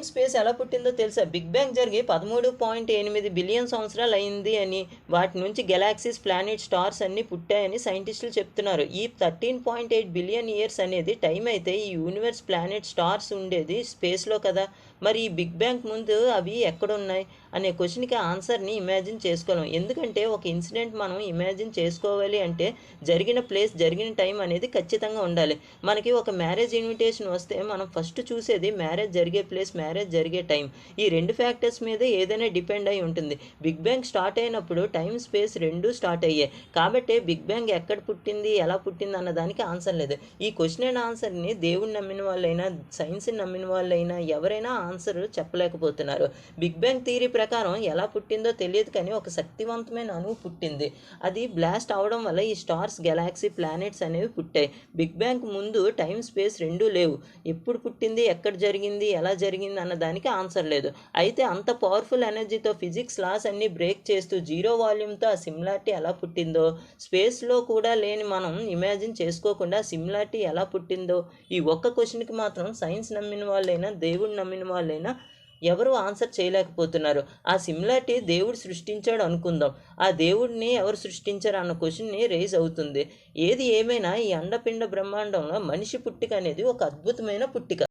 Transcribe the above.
Space ఎలా పుట్టిందో తెలుసా? బిగ్ బ్యాంగ్ జరిగి 13.8 బిలియన్ సంవత్సరాలు అయింది అని, వాటి నుంచి గెలాక్సీస్, ప్లానెట్, స్టార్స్ అన్నీ పుట్టాయని సైంటిస్టులు చెప్తున్నారు. ఈ 13.8 బిలియన్ ఇయర్స్ అనేది టైం అయితే, ఈ యూనివర్స్, ప్లానెట్, స్టార్స్ ఉండేది స్పేస్లో కదా. మరి ఈ బిగ్ బ్యాంగ్ ముందు అవి ఎక్కడున్నాయి అనే క్వశ్చన్కి ఆన్సర్ని ఇమాజిన్ చేసుకోలేం. ఎందుకంటే ఒక ఇన్సిడెంట్ మనం ఇమాజిన్ చేసుకోవాలి అంటే జరిగిన ప్లేస్, జరిగిన టైం అనేది ఖచ్చితంగా ఉండాలి. మనకి ఒక మ్యారేజ్ ఇన్విటేషన్ వస్తే మనం ఫస్ట్ చూసేది మ్యారేజ్ జరిగే ప్లేస్, మ్యారేజ్ జరిగే టైం. ఈ రెండు ఫ్యాక్టర్స్ మీద ఏదైనా డిపెండ్ అయి ఉంటుంది. బిగ్ బ్యాంగ్ స్టార్ట్ అయినప్పుడు టైం, స్పేస్ రెండూ స్టార్ట్ అయ్యాయి. కాబట్టి బిగ్ బ్యాంగ్ ఎక్కడ పుట్టింది, ఎలా పుట్టింది అన్న దానికి ఆన్సర్ లేదు. ఈ క్వశ్చన్ అండ్ ఆన్సర్ని దేవుడిని నమ్మిన వాళ్ళైనా, సైన్స్ని నమ్మిన వాళ్ళైనా ఎవరైనా ఆన్సర్ చెప్పలేకపోతున్నారు. బిగ్ బ్యాంగ్ థియరీ ప్రకారం ఎలా పుట్టిందో తెలియదు, కానీ ఒక శక్తివంతమైన అణువు పుట్టింది. అది బ్లాస్ట్ అవడం వల్ల ఈ స్టార్స్, గెలాక్సీ, ప్లానెట్స్ అనేవి పుట్టాయి. బిగ్ బ్యాంగ్ ముందు టైం, స్పేస్ రెండూ లేవు. ఎప్పుడు పుట్టింది, ఎక్కడ జరిగింది, ఎలా జరిగింది అన్న దానికి ఆన్సర్ లేదు. అయితే అంత పవర్ఫుల్ ఎనర్జీతో ఫిజిక్స్ లాస్ అన్ని బ్రేక్ చేస్తూ జీరో వాల్యూమ్తో ఆ సిమిలారిటీ ఎలా పుట్టిందో, స్పేస్లో కూడా లేని మనం ఇమాజిన్ చేసుకోకుండా సిమిలారిటీ ఎలా పుట్టిందో, ఈ ఒక్క క్వశ్చన్కి మాత్రం సైన్స్ నమ్మిన వాళ్ళైనా, దేవుడు నమ్మిన వాళ్ళైనా ఎవరు ఆన్సర్ చేయలేకపోతున్నారు. ఆ సిమిలారిటీ దేవుడు సృష్టించాడు అనుకుందాం, ఆ దేవుడిని ఎవరు సృష్టించారు అన్న క్వశ్చన్ని రేజ్ అవుతుంది. ఏది ఏమైనా ఈ అండపిండ బ్రహ్మాండంలో మనిషి పుట్టిక అనేది ఒక అద్భుతమైన పుట్టిక.